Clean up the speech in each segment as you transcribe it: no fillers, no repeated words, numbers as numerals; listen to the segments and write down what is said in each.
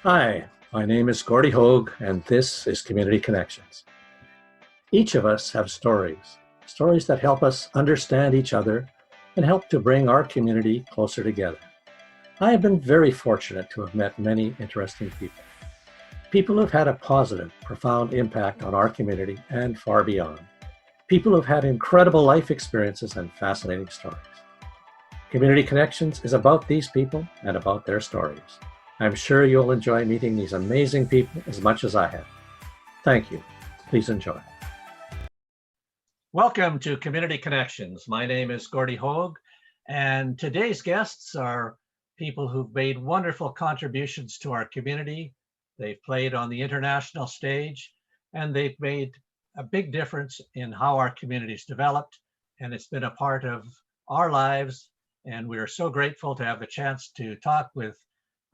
Hi, my name is Gordy Hoag, and this is Community Connections. Each of us have stories that help us understand each other and help to bring our community closer together. I have been very fortunate to have met many interesting people. People who've had a positive, profound impact on our community and far beyond. People who've had incredible life experiences and fascinating stories. Community Connections is about these people and about their stories. I'm sure you'll enjoy meeting these amazing people as much as I have. Thank you. Please enjoy. Welcome to Community Connections. My name is Gordy Hoag, and today's guests are people who've made wonderful contributions to our community. They've played on the international stage, and they've made a big difference in how our community's developed, and it's been a part of our lives. And we are so grateful to have the chance to talk with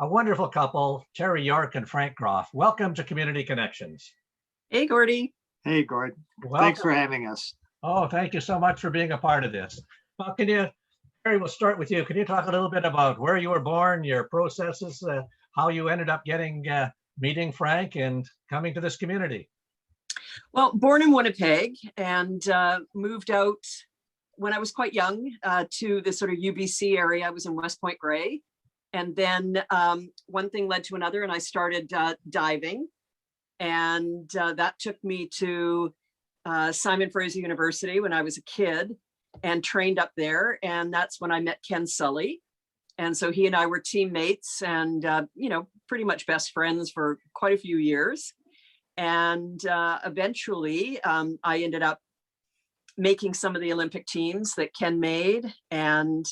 a wonderful couple, Teri York and Frank Groff. Welcome to Community Connections. Hey, Gordy. Hey, Gord. Welcome. Thanks for having us. Oh, thank you so much for being a part of this. Well, Teri, we'll start with you. Can you talk a little bit about where you were born, your processes, how you ended up meeting Frank and coming to this community? Well, born in Winnipeg and moved out when I was quite young to the sort of UBC area. I was in West Point Grey. And then one thing led to another, and I started diving. And that took me to Simon Fraser University when I was a kid and trained up there. And that's when I met Ken Sully. And so he and I were teammates and, pretty much best friends for quite a few years. And eventually I ended up making some of the Olympic teams that Ken made. And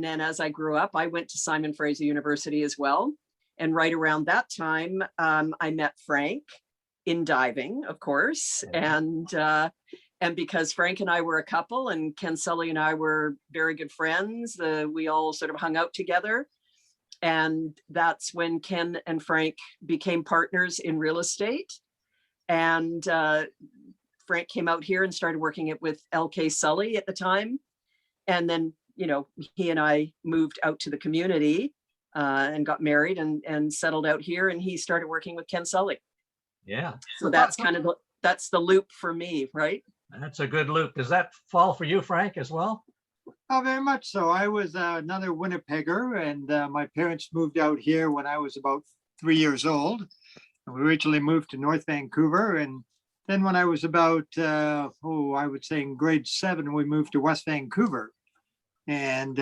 then as I grew up, I went to Simon Fraser University as well. And right around that time, I met Frank in diving, of course. And because Frank and I were a couple and Ken Sully and I were very good friends, we all sort of hung out together. And that's when Ken and Frank became partners in real estate. And Frank came out here and started working with LK Sully at the time. And then, he and I moved out to the community and got married and settled out here. And he started working with Ken Sully. Yeah. So that's that's the loop for me, right? That's a good loop. Does that fall for you, Frank, as well? Oh, very much so. I was another Winnipegger, and my parents moved out here when I was about 3 years old. And we originally moved to North Vancouver. And then when I was about, I would say in grade 7, we moved to West Vancouver. And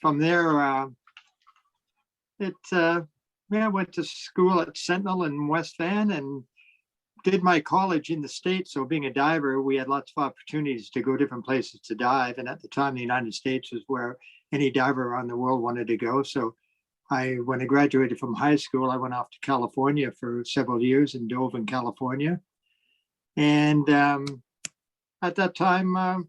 from there, I went to school at Sentinel in West Van and did my college in the States. So being a diver, we had lots of opportunities to go different places to dive. And at the time, the United States was where any diver around the world wanted to go. So when I graduated from high school, I went off to California for several years and dove in California. And at that time,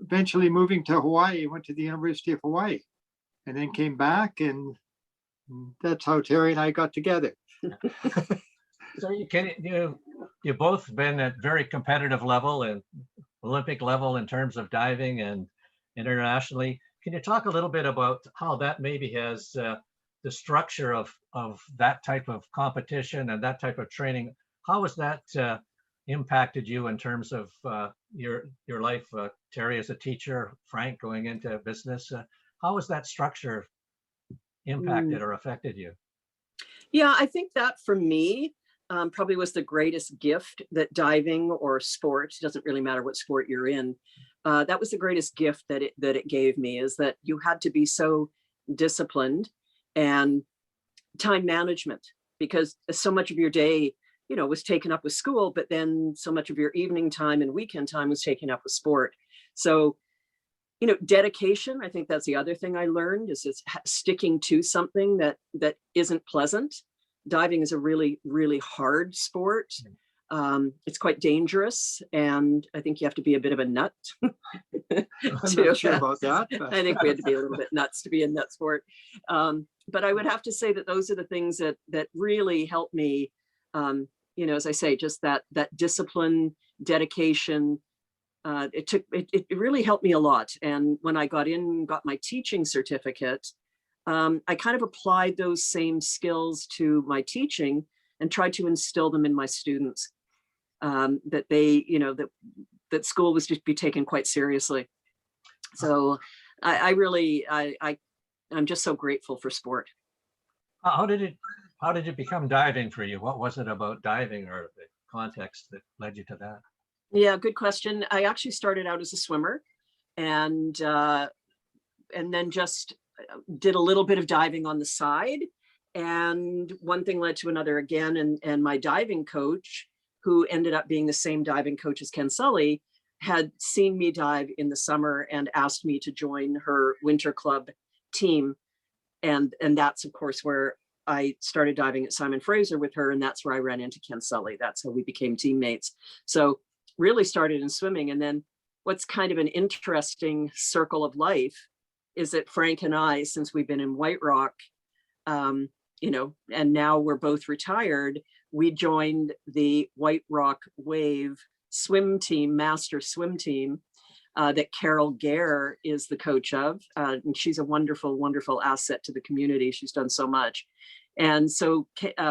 eventually moving to Hawaii, went to the University of Hawaii and then came back, and that's how Teri and I got together. So you've both been at very competitive level and Olympic level in terms of diving and internationally. Can you talk a little bit about how that maybe has the structure of that type of competition and that type of training? How has that impacted you in terms of your life, Teri as a teacher, Frank going into business? How has that structure impacted or affected you? Yeah, I think that for me probably was the greatest gift that diving or sport, it doesn't really matter what sport you're in, that was the greatest gift that it gave me, is that you had to be so disciplined and time management, because so much of your day was taken up with school, but then so much of your evening time and weekend time was taken up with sport. So, dedication, I think that's the other thing I learned, is sticking to something that isn't pleasant. Diving is a really, really hard sport. It's quite dangerous, and I think you have to be a bit of a nut. I'm not sure about that. I think we had to be a little bit nuts to be in that sport. But I would have to say that those are the things that really helped me. As I say, just that discipline, dedication. It really helped me a lot. And when I got my teaching certificate, I kind of applied those same skills to my teaching and tried to instill them in my students, that they, that school was to be taken quite seriously. So I'm just so grateful for sport. How did it become diving for you? What was it about diving or the context that led you to that? Yeah, good question. I actually started out as a swimmer, and then just did a little bit of diving on the side, and one thing led to another again. And my diving coach, who ended up being the same diving coach as Ken Sully, had seen me dive in the summer and asked me to join her winter club team. And that's of course where I started diving at Simon Fraser with her, and that's where I ran into Ken Sully. That's how we became teammates. So really started in swimming. And then what's kind of an interesting circle of life is that Frank and I, since we've been in White Rock, and now we're both retired, we joined the White Rock Wave swim team, master swim team, that Carol Gare is the coach of. And she's a wonderful, wonderful asset to the community. She's done so much. And so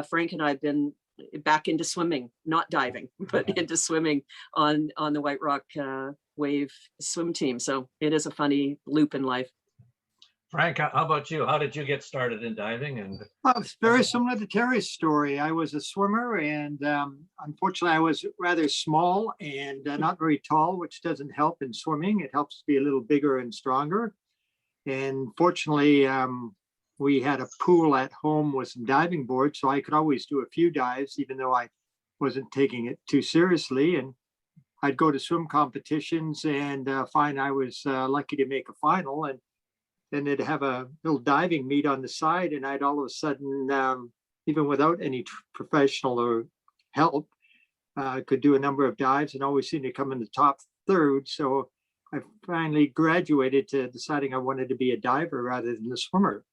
Frank and I have been back into swimming, not diving, but into swimming on the White Rock Wave swim team. So it is a funny loop in life. Frank, how about you? How did you get started in diving? And It's very similar to Teri's story. I was a swimmer, and unfortunately, I was rather small and not very tall, which doesn't help in swimming. It helps to be a little bigger and stronger. And fortunately, we had a pool at home with some diving boards, so I could always do a few dives, even though I wasn't taking it too seriously. And I'd go to swim competitions and find I was lucky to make a final. And then they'd have a little diving meet on the side, and I'd all of a sudden, even without any professional or help, could do a number of dives and always seem to come in the top third. So I finally graduated to deciding I wanted to be a diver rather than a swimmer.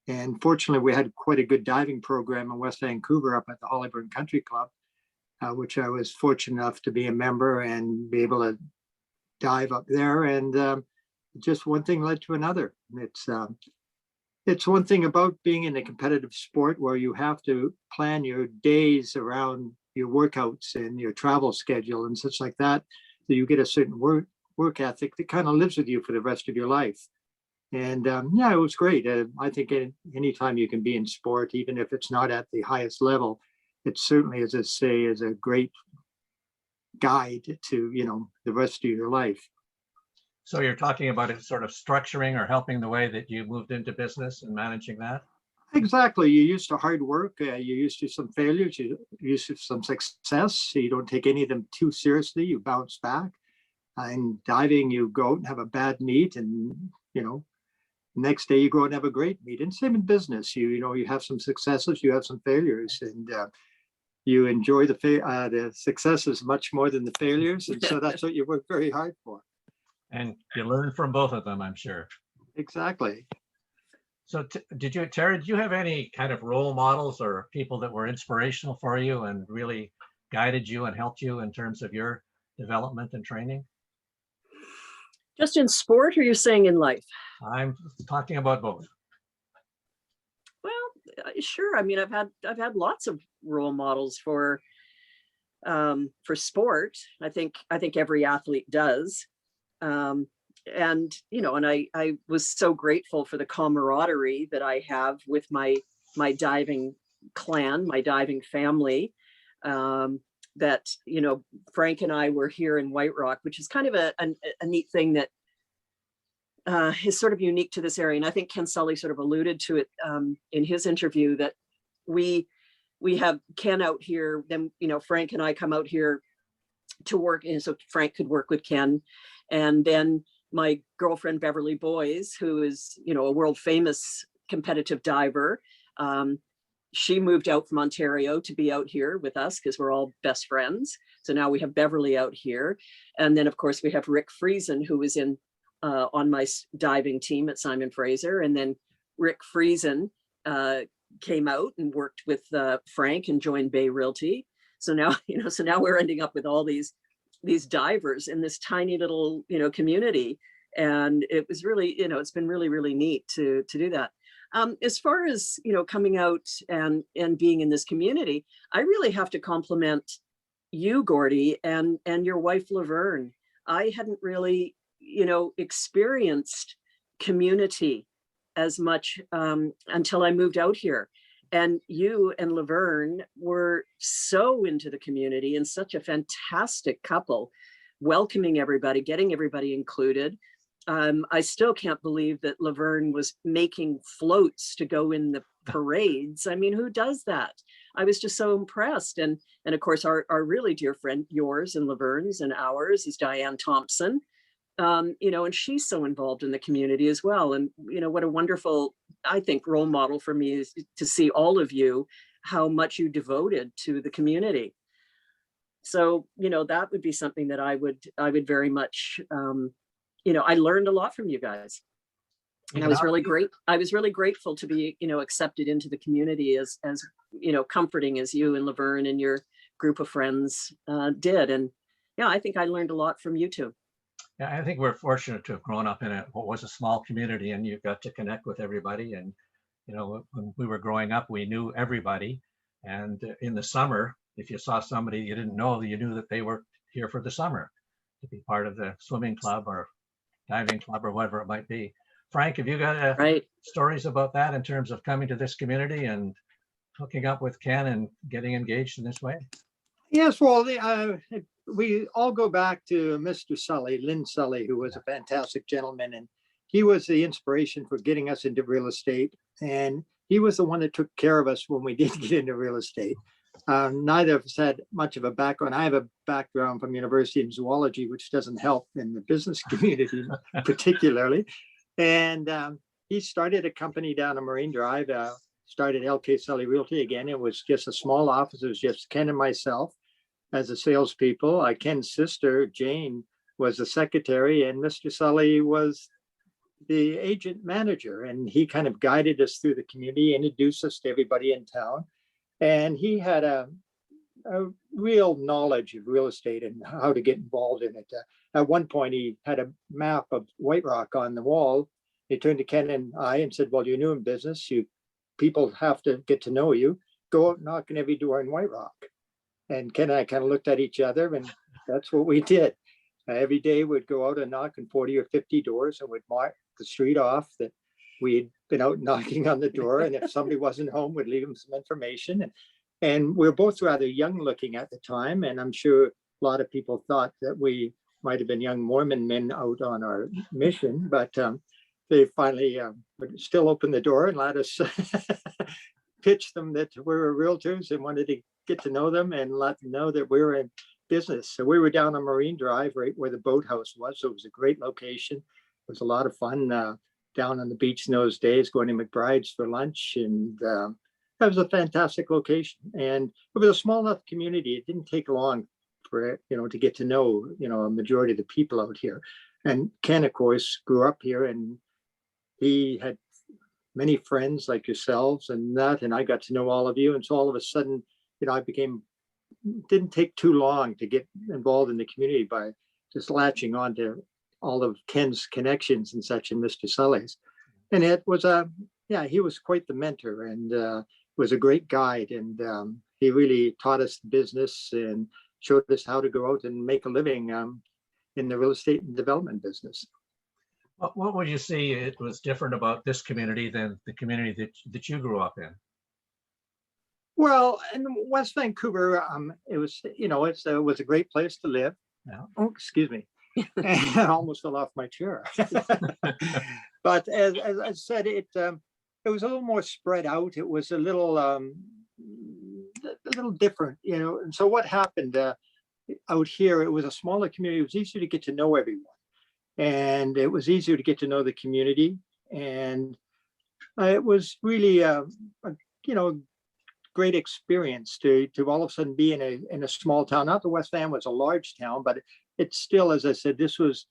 And fortunately, we had quite a good diving program in West Vancouver up at the Hollyburn Country Club, which I was fortunate enough to be a member and be able to dive up there. And just one thing led to another. It's one thing about being in a competitive sport where you have to plan your days around your workouts and your travel schedule and such like that. So you get a certain work ethic that kind of lives with you for the rest of your life. And yeah, it was great. I think anytime you can be in sport, even if it's not at the highest level, it certainly, as I say, is a great guide to, the rest of your life. so you're talking about it sort of structuring or helping the way that you moved into business and managing that? Exactly. You're used to hard work. You're used to some failures. You're used to some success. So you don't take any of them too seriously. You bounce back. In diving, you go out and have a bad meet, and next day you go and have a great meet. And same in business. You have some successes, you have some failures, and you enjoy the successes much more than the failures. And so that's what you work very hard for. And you learn from both of them, I'm sure. Exactly. So Teri, did you have any kind of role models or people that were inspirational for you and really guided you and helped you in terms of your development and training? Just in sport, or you're saying in life? I'm talking about both. Well, sure. I mean, I've had lots of role models for sport. I think every athlete does. And I was so grateful for the camaraderie that I have with my diving clan, my diving family. That Frank and I were here in White Rock, which is kind of a neat thing that is sort of unique to this area. And I think Ken Sully sort of alluded to it in his interview, that we have Ken out here, then Frank and I come out here to work, and so Frank could work with Ken. And then my girlfriend Beverly Boys, who is a world famous competitive diver, she moved out from Ontario to be out here with us because we're all best friends. So now we have Beverly out here. And then of course we have Rick Friesen, who was on my diving team at Simon Fraser. And then Rick Friesen came out and worked with Frank and joined Bay Realty. So now, now we're ending up with all these divers in this tiny little, community. And it was really, it's been really, really neat to do that. As far as, coming out and being in this community, I really have to compliment you, Gordy, and your wife, Laverne. I hadn't really, experienced community as much until I moved out here. And you and Laverne were so into the community and such a fantastic couple, welcoming everybody, getting everybody included. I still can't believe that Laverne was making floats to go in the parades. I mean, who does that? I was just so impressed. And of course, our really dear friend, yours and Laverne's and ours, is Diane Thompson. And she's so involved in the community as well. And, what a wonderful, I think, role model for me is to see all of you, how much you devoted to the community. So, that would be something that I would very much, I learned a lot from you guys. And I was really grateful to be, accepted into the community as comforting as you and Laverne and your group of friends did. And yeah, I think I learned a lot from you too. Yeah, I think we're fortunate to have grown up in what was a small community, and you got to connect with everybody. And, when we were growing up, we knew everybody. And in the summer, if you saw somebody you didn't know, you knew that they were here for the summer to be part of the swimming club or diving club or whatever it might be. Frank, have you got stories about that in terms of coming to this community and hooking up with Ken and getting engaged in this way? Yes, well, we all go back to Mr. Sully, Lynn Sully, who was a fantastic gentleman, and he was the inspiration for getting us into real estate. And he was the one that took care of us when we did get into real estate. Neither of us had much of a background. I have a background from university in zoology, which doesn't help in the business community particularly. And he started a company down on Marine Drive, started LK Sully Realty again. It was just a small office. It was just Ken and myself as the salespeople. Ken's sister, Jane, was the secretary, and Mr. Sully was the agent manager. And he kind of guided us through the community, introduced us to everybody in town. And he had a real knowledge of real estate and how to get involved in it. At one point, he had a map of White Rock on the wall. He turned to Ken and I and said, well, you're new in business. People have to get to know you. Go out knocking every door in White Rock. And Ken and I kind of looked at each other, and that's what we did. Every day we'd go out and knock on 40 or 50 doors, and we'd mark the street off that we'd been out knocking on the door. And if somebody wasn't home, we'd leave them some information. And we were both rather young looking at the time. And I'm sure a lot of people thought that we might have been young Mormon men out on our mission, but they finally would still open the door and let us pitch them that we were realtors and wanted to get to know them and let them know that we were in business. So we were down on Marine Drive, right where the boathouse was. So it was a great location. It was a lot of fun down on the beach in those days, going to McBride's for lunch. And that was a fantastic location. And it was a small enough community. It didn't take long for it, to get to know, a majority of the people out here. And Ken, of course, grew up here, and he had many friends like yourselves and I got to know all of you. And so all of a sudden, didn't take too long to get involved in the community by just latching on to all of Ken's connections and such, and Mr. Sully's. And it was he was quite the mentor, and was a great guide. And he really taught us the business and showed us how to go out and make a living in the real estate and development business. What would you say it was different about this community than the community that you grew up in? Well, in West Vancouver, it was, it was a great place to live. Yeah. Oh, excuse me. I almost fell off my chair. But as I said, it was a little more spread out. It was a little different, And so what happened out here? It was a smaller community. It was easier to get to know everyone, and it was easier to get to know the community. And it was really a great experience to all of a sudden be in a small town. Not that West Van was a large town, but it's still, as I said, this was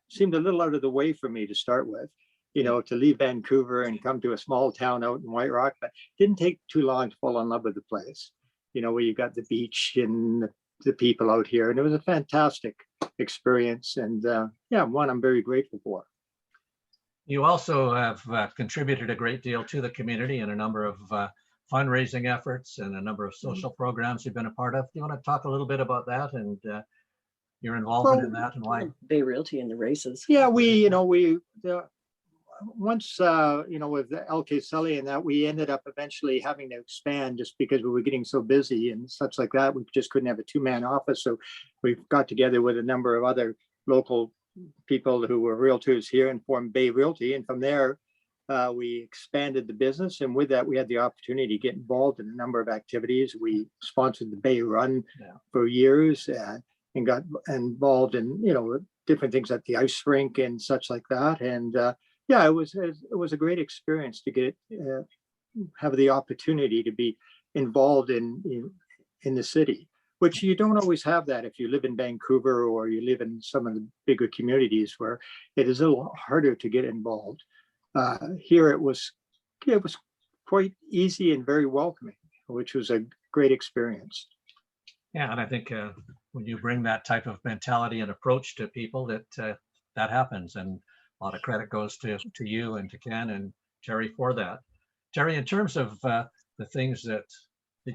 seemed a little out of the way for me to start with, to leave Vancouver and come to a small town out in White Rock. But it didn't take too long to fall in love with the place, where you got the beach and the people out here. And it was a fantastic experience. And one I'm very grateful for. You also have contributed a great deal to the community in a number of fundraising efforts and a number of social programs you've been a part of. Do you want to talk a little bit about that and your involvement in that and why? Bay Realty in the races. Yeah, once, with the LK Sully and that, we ended up eventually having to expand just because we were getting so busy and such like that. We just couldn't have a two-man office. So we got together with a number of other local people who were realtors here and formed Bay Realty. And from there, we expanded the business. And with that, we had the opportunity to get involved in a number of activities. We sponsored the Bay Run for years and got involved in, different things at the ice rink and such like that. And it was a great experience to get have the opportunity to be involved in the city, which you don't always have that if you live in Vancouver or you live in some of the bigger communities where it is a little harder to get involved. Here it was quite easy and very welcoming, which was a great experience. Yeah, and I think when you bring that type of mentality and approach to people, that happens, and a lot of credit goes to you and to Ken and Teri for that. Teri, in terms of the things that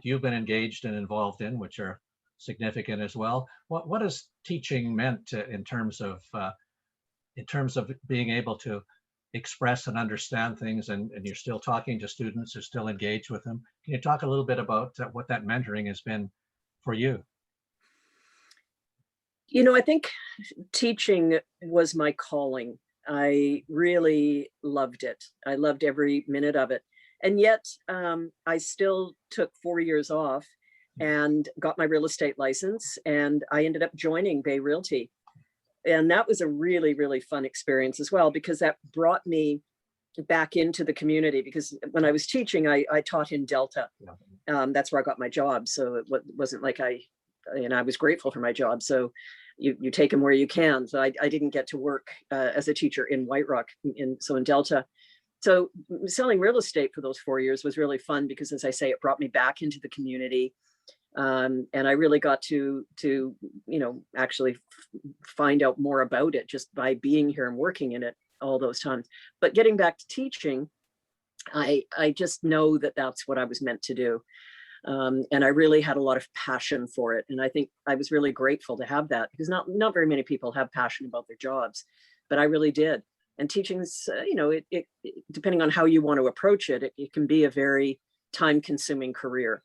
you've been engaged and involved in, which are significant as well, what has teaching meant in terms of being able to express and understand things, and you're still talking to students, you're still engaged with them? Can you talk a little bit about what that mentoring has been for you? I think teaching was my calling. I really loved it. I loved every minute of it. And yet I still took 4 years off and got my real estate license, and I ended up joining Bay Realty. And that was a really, really fun experience as well, because that brought me back into the community. Because when I was teaching, I taught in Delta. That's where I got my job. So it wasn't like I was grateful for my job. So you take them where you can. So I didn't get to work as a teacher in White Rock, in Delta. So selling real estate for those 4 years was really fun because, as I say, it brought me back into the community. And I really got to actually find out more about it just by being here and working in it all those times. But getting back to teaching, I just know that that's what I was meant to do. And I really had a lot of passion for it. And I think I was really grateful to have that, because not very many people have passion about their jobs, but I really did. And teaching's, it depending on how you want to approach it, it can be a very time-consuming career.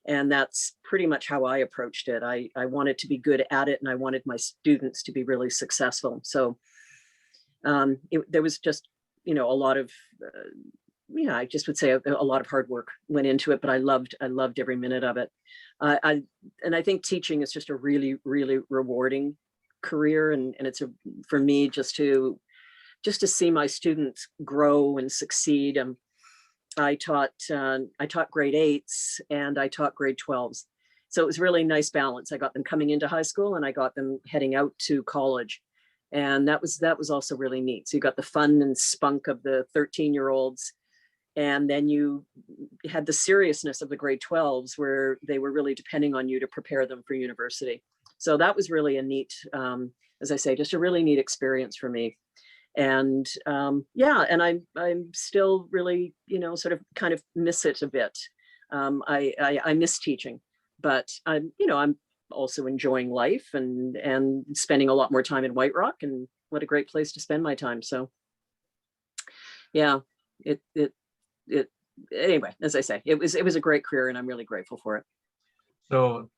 And that's pretty much how I approached it. I wanted to be good at it, and I wanted my students to be really successful. So there was just, a lot of, I just would say a lot of hard work went into it, but I loved every minute of it. And I think teaching is just a really, really rewarding career. And it's for me just to see my students grow and succeed. I taught grade 8s and I taught grade 12s. So it was really nice balance. I got them coming into high school and I got them heading out to college. And that was also really neat. So you got the fun and spunk of the 13-year-olds. And then you had the seriousness of the grade 12s, where they were really depending on you to prepare them for university. So that was really a neat, as I say, just a really neat experience for me. And and I'm still really, sort of kind of miss it a bit. I miss teaching, but I'm also enjoying life and spending a lot more time in White Rock, and what a great place to spend my time. So yeah, anyway, as I say, it was a great career, and I'm really grateful for it. So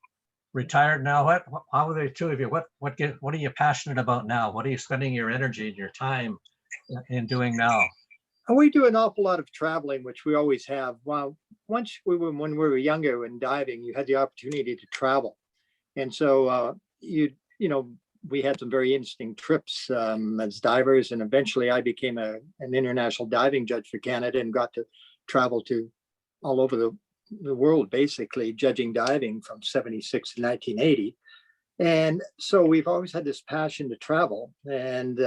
retired now, how are the two of you? What are you passionate about now? What are you spending your energy and your time in doing now? We do an awful lot of traveling, which we always have. Well, when we were younger and diving, you had the opportunity to travel. And so we had some very interesting trips as divers. And eventually I became an international diving judge for Canada and got to travel to all over the world, basically judging diving from 76 to 1980. And so we've always had this passion to travel. And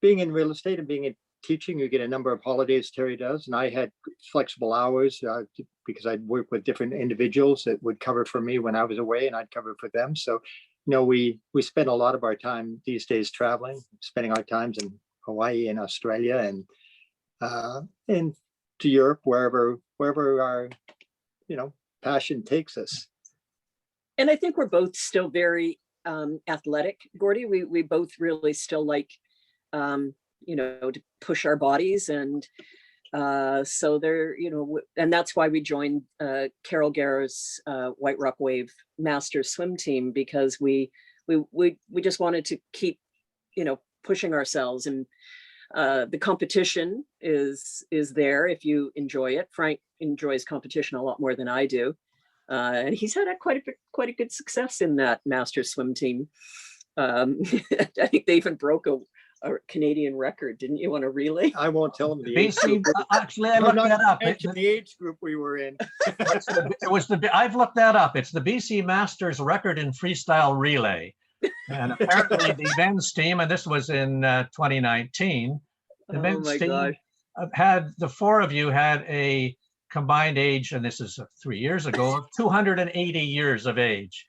being in real estate and being in teaching, you get a number of holidays, Teri does. And I had flexible hours because I'd work with different individuals that would cover for me when I was away, and I'd cover for them. So we spend a lot of our time these days traveling, spending our times in Hawaii and Australia and to Europe, wherever our, passion takes us. And I think we're both still very athletic, Gordy. We both really still like, to push our bodies. And so there, and that's why we joined Carol Guerra's White Rock Wave Masters swim team, because we just wanted to keep, pushing ourselves. And the competition is there if you enjoy it. Frank enjoys competition a lot more than I do. And he's had quite a good success in that Masters swim team. I think they even broke a Canadian record, didn't you, on a relay? I won't tell them the age BC, group. actually, I looked that up. The age group we were in. I've looked that up. It's the BC Masters record in freestyle relay. And apparently the men's team, and this was in 2019, the men's team had, the four of you had a combined age, and this is 3 years ago, of 280 years of age.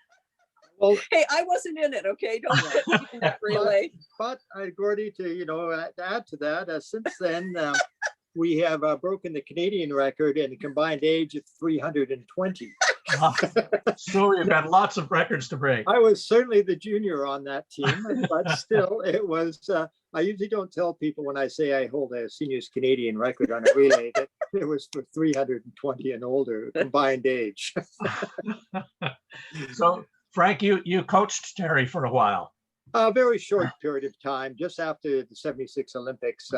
Well, hey, I wasn't in it, okay? Don't relay. But Gordy, to add to that, since then we have broken the Canadian record in a combined age of 320. So you've got lots of records to break. I was certainly the junior on that team, but still, it was. I usually don't tell people when I say I hold a seniors Canadian record on a relay that it was for 320 and older combined age. So, Frank, you coached Teri for a while. A very short period of time, just after the '76 Olympics.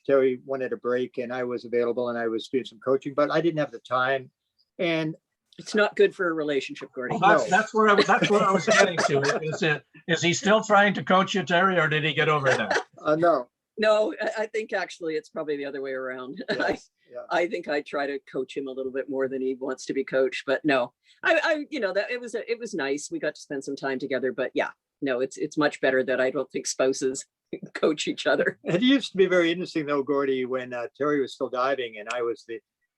Teri wanted a break, and I was available, and I was doing some coaching, but I didn't have the time. And it's not good for a relationship, Gordy. Well, that's where I was getting to. Is he still trying to coach you, Teri, or did he get over that? No, I think actually it's probably the other way around. Yes, I think I try to coach him a little bit more than he wants to be coached, but no, that it was nice. We got to spend some time together, but yeah, no, it's much better that I don't think spouses coach each other. It used to be very interesting though, Gordy, when Teri was still diving and I was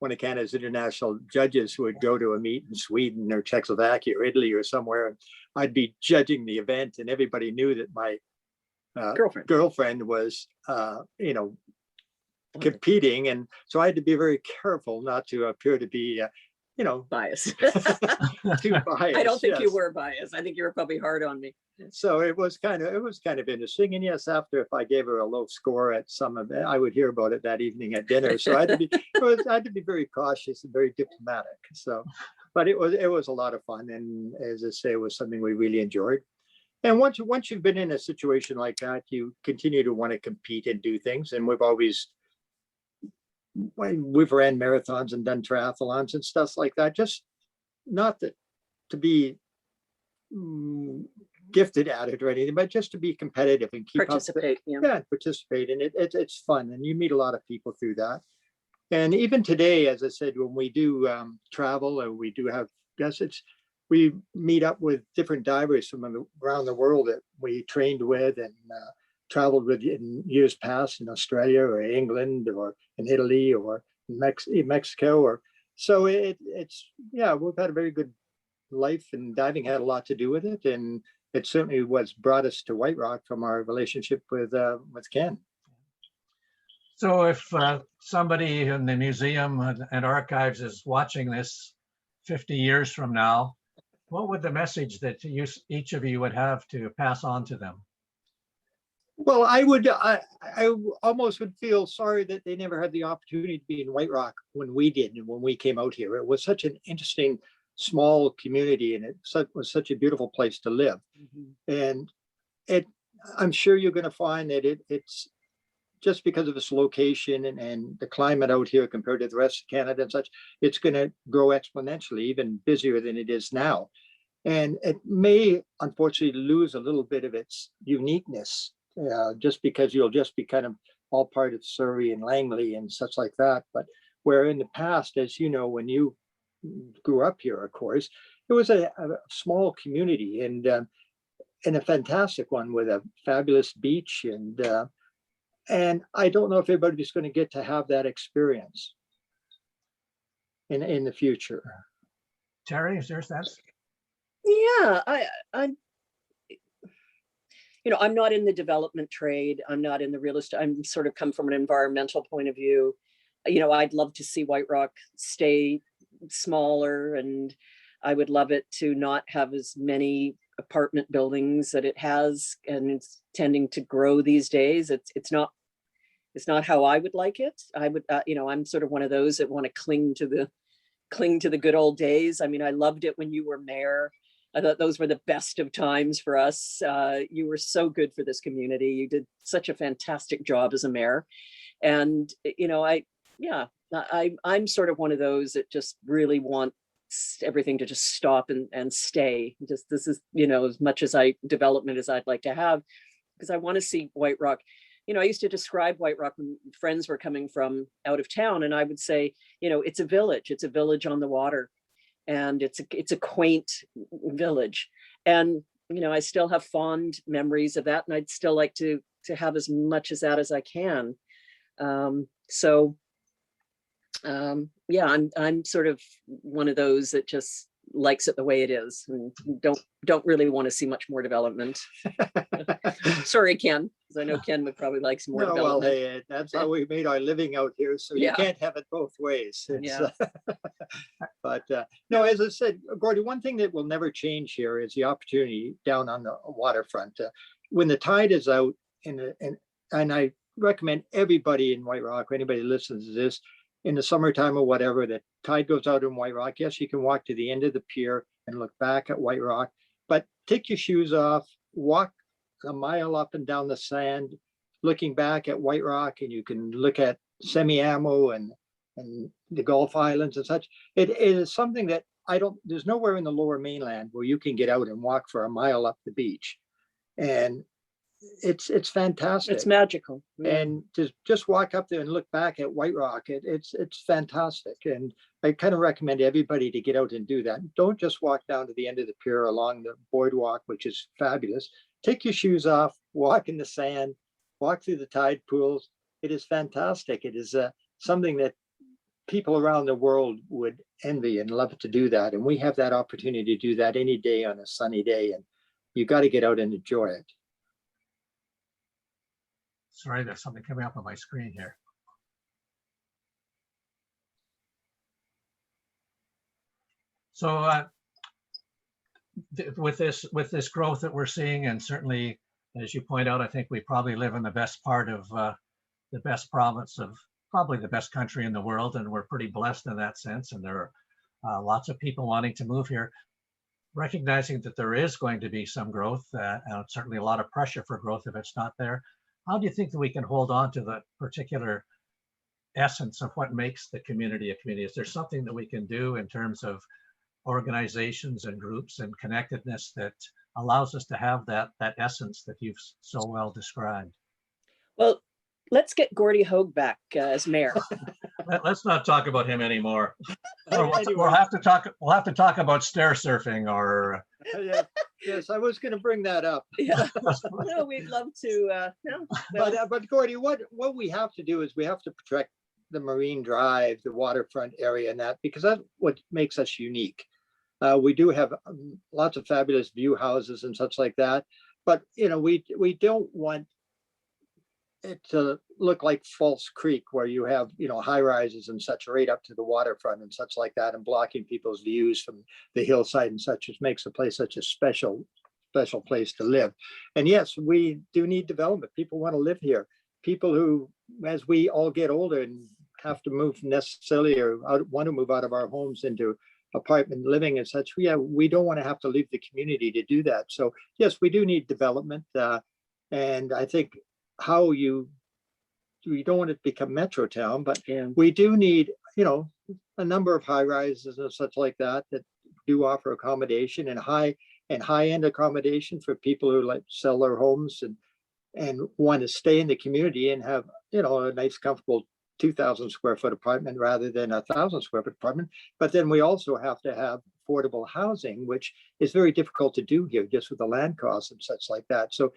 one of Canada's international judges who would go to a meet in Sweden or Czechoslovakia or Italy or somewhere, and I'd be judging the event, and everybody knew that my girlfriend was, competing, and so I had to be very careful not to appear to be, biased. too biased. I don't think you were biased. I think you were probably hard on me. So it was kind of interesting. And yes, after if I gave her a low score at some event, I would hear about it that evening at dinner. So I had to be very cautious and very diplomatic. So, but it was a lot of fun, and as I say, it was something we really enjoyed. And once you've been in a situation like that, you continue to want to compete and do things. And we've ran marathons and done triathlons and stuff like that. Just not that to be gifted at it or anything, but just to be competitive and keep participate. Participate, and it's fun, and you meet a lot of people through that. And even today, as I said, when we do travel and we do have guests, we meet up with different divers from around the world that we trained with and traveled with in years past in Australia or England or in Italy or Mexico. Or so it's we've had a very good life, and diving had a lot to do with it, and it certainly was brought us to White Rock from our relationship with Ken. So if somebody in the museum and archives is watching this 50 years from now, what would the message that each of you would have to pass on to them? Well, I almost would feel sorry that they never had the opportunity to be in White Rock when we did, and when we came out here. It was such an interesting small community, and it was such a beautiful place to live. Mm-hmm. And I'm sure you're going to find that it's just because of its location and the climate out here compared to the rest of Canada and such, it's going to grow exponentially, even busier than it is now. And it may, unfortunately, lose a little bit of its uniqueness, just because you'll just be kind of all part of Surrey and Langley and such like that. But where in the past, as you know, when you grew up here, of course, it was a small community and a fantastic one with a fabulous beach, and I don't know if everybody's going to get to have that experience in the future. Teri, is there sense? Yeah, I'm not in the development trade. I'm not in the real estate. I'm sort of come from an environmental point of view. I'd love to see White Rock stay smaller, and I would love it to not have as many apartment buildings that it has, and it's tending to grow these days. It's not how I would like it. I would, I'm sort of one of those that want to cling to the good old days. I mean, I loved it when you were mayor. I thought those were the best of times for us. You were so good for this community. You did such a fantastic job as a mayor. And, I'm sort of one of those that just really want everything to just stop and stay. This is, as much as development as I'd like to have, because I want to see White Rock. I used to describe White Rock when friends were coming from out of town, and I would say, it's a village. It's a village on the water, and it's a quaint village. And I still have fond memories of that, and I'd still like to have as much as that as I can. I'm sort of one of those that just likes it the way it is, and don't really want to see much more development. Sorry, Ken, because I know Ken would probably like some more development. Well, hey, that's how we made our living out here, so you can't have it both ways. But no, as I said, Gordy, one thing that will never change here is the opportunity down on the waterfront. When the tide is out, and I recommend everybody in White Rock, or anybody who listens to this, in the summertime or whatever, the tide goes out in White Rock. Yes, you can walk to the end of the pier and look back at White Rock, but take your shoes off, walk a mile up and down the sand, looking back at White Rock, and you can look at Semiahmoo and the Gulf Islands and such. It is something that there's nowhere in the lower mainland where you can get out and walk for a mile up the beach. And it's fantastic. It's magical. And to just walk up there and look back at White Rock, it's fantastic. And I kind of recommend everybody to get out and do that. Don't just walk down to the end of the pier along the boardwalk, which is fabulous. Take your shoes off, walk in the sand, walk through the tide pools. It is fantastic. It is something that people around the world would envy and love to do that. And we have that opportunity to do that any day on a sunny day. And you got to get out and enjoy it. Sorry, there's something coming up on my screen here. So with this growth that we're seeing, and certainly, as you point out, I think we probably live in the best part of the best province of probably the best country in the world, and we're pretty blessed in that sense. And there are lots of people wanting to move here, recognizing that there is going to be some growth, and certainly a lot of pressure for growth if it's not there. How do you think that we can hold on to the particular essence of what makes the community a community? Is there something that we can do in terms of organizations and groups and connectedness that allows us to have that essence that you've so well described? Well, let's get Gordy Hogue back as mayor. Let's not talk about him anymore. We'll have to talk about stair surfing or. Yes, I was going to bring that up. Yeah, no, we'd love to. But Gordy, what we have to do is we have to protect the Marine Drive, the waterfront area, and that, because that's what makes us unique. We do have lots of fabulous view houses and such like that, but we don't want it to look like False Creek, where you have high rises and such right up to the waterfront and such like that, and blocking people's views from the hillside and such, which makes the place such a special place to live. And yes, we do need development. People want to live here. People who, as we all get older and have to move necessarily or want to move out of our homes into apartment living and such, we don't want to have to leave the community to do that. So yes, we do need development, and I think we don't want it to become metro town, but we do need a number of high rises and such like that do offer accommodation and high end accommodation for people who like sell their homes and want to stay in the community and have a nice comfortable 2,000 square foot apartment rather than 1,000 square foot apartment. But then we also have to have affordable housing, which is very difficult to do here just with the land costs and such like that. So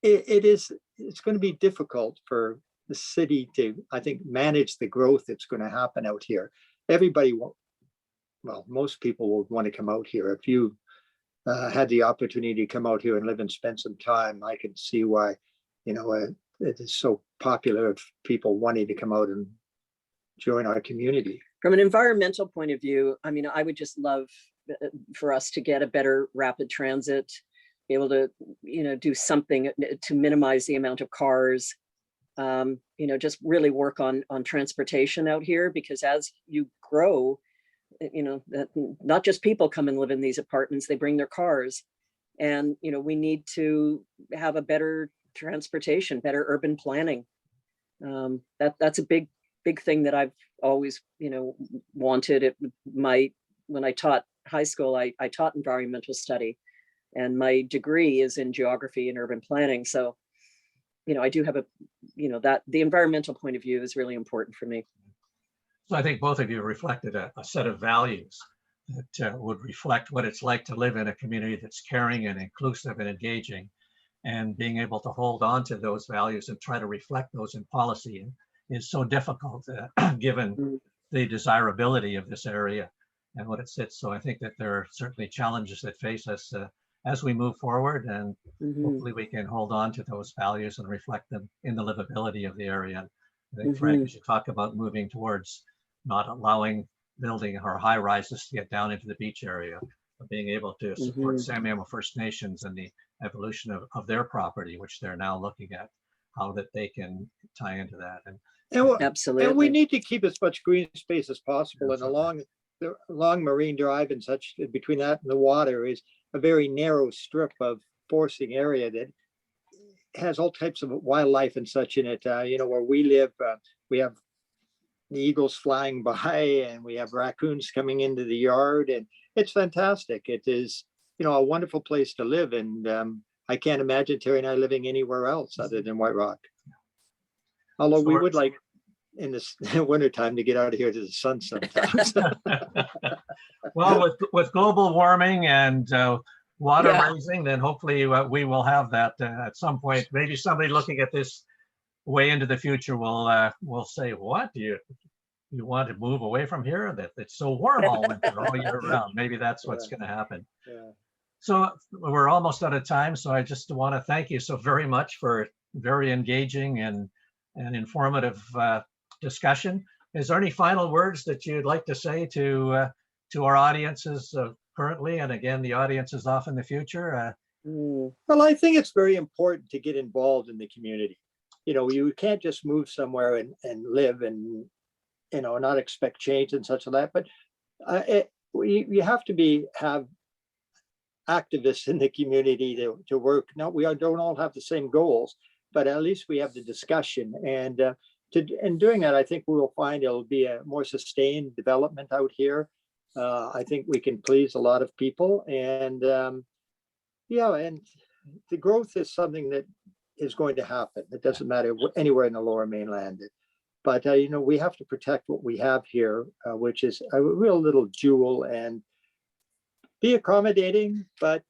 it's going to be difficult for the city to, I think, manage the growth that's going to happen out here. Everybody most people will want to come out here. If you had the opportunity to come out here and live and spend some time, I can see why, it is so popular of people wanting to come out and join our community. From an environmental point of view, I mean, I would just love for us to get a better rapid transit, be able to, do something to minimize the amount of cars, just really work on transportation out here, because as you grow, that not just people come and live in these apartments, they bring their cars. And, we need to have a better transportation, better urban planning. That's a big thing that I've always, wanted. When I taught high school, I taught environmental study, and my degree is in geography and urban planning. So, I do have that the environmental point of view is really important for me. So I think both of you reflected a set of values that would reflect what it's like to live in a community that's caring and inclusive and engaging, and being able to hold on to those values and try to reflect those in policy is so difficult given the desirability of this area and what it sits. So I think that there are certainly challenges that face us as we move forward, and hopefully we can hold on to those values and reflect them in the livability of the area. I think, Frank, as you talk about moving towards not allowing building or high rises to get down into the beach area, but being able to support Samuel First Nations and the evolution of their property, which they're now looking at, how that they can tie into that. Absolutely. And we need to keep as much green space as possible. And along Marine Drive and such, between that and the water, is a very narrow strip of foresting area that has all types of wildlife and such in it. Where we live, we have the eagles flying by, and we have raccoons coming into the yard, and it's fantastic. It is, a wonderful place to live. And I can't imagine Teri and I living anywhere else other than White Rock. Although we would like in this wintertime to get out of here to the sun sometimes. Well, with global warming and water rising, then hopefully we will have that at some point. Maybe somebody looking at this way into the future will say, what, do you want to move away from here? That it's so warm all winter, all year round. Maybe that's what's going to happen. Yeah. So we're almost out of time. So I just want to thank you so very much for very engaging and informative discussion. Is there any final words that you'd like to say to our audiences currently, and again, the audiences off in the future? Well, I think it's very important to get involved in the community. You can't just move somewhere and live and, not expect change and such like that. But you have to have activists in the community to work. Now, we don't all have the same goals, but at least we have the discussion. And in doing that, I think we will find it'll be a more sustained development out here. I think we can please a lot of people. And and the growth is something that is going to happen. It doesn't matter anywhere in the Lower Mainland. But, we have to protect what we have here, which is a real little jewel, and be accommodating, but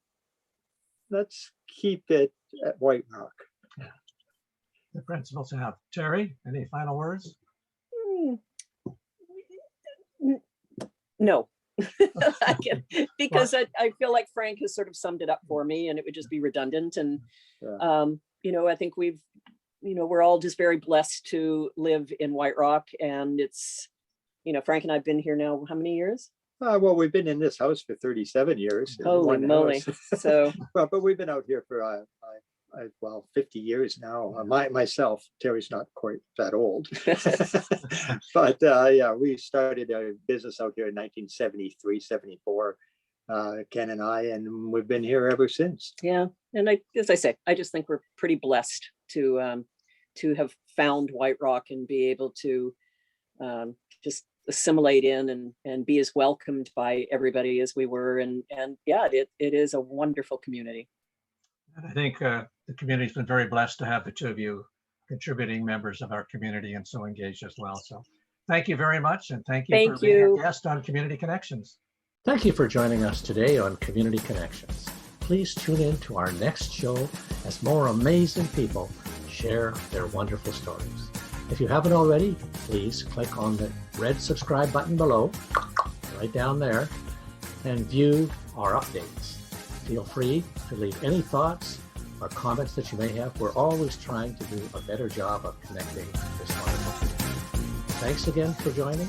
let's keep it at White Rock. Yeah. The principles have. Teri, any final words? No. Because I feel like Frank has sort of summed it up for me, and it would just be redundant. And, I think we're all just very blessed to live in White Rock, and it's, Frank and I've been here now, how many years? Well, we've been in this house for 37 years. Holy moly. So, but we've been out here for 50 years now. Myself, Teri's not quite that old. But we started our business out here in 1973, 74, Ken and I, and we've been here ever since. Yeah. And as I say, I just think we're pretty blessed to have found White Rock and be able to just assimilate in and be as welcomed by everybody as we were. And it is a wonderful community. And I think the community's been very blessed to have the two of you contributing members of our community and so engaged as well. So thank you very much. And thank you for being a guest on Community Connections. Thank you for joining us today on Community Connections. Please tune in to our next show as more amazing people share their wonderful stories. If you haven't already, please click on the red subscribe button below, right down there, and view our updates. Feel free to leave any thoughts or comments that you may have. We're always trying to do a better job of connecting this wonderful community. Thanks again for joining,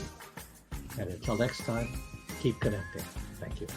and until next time, keep connecting. Thank you.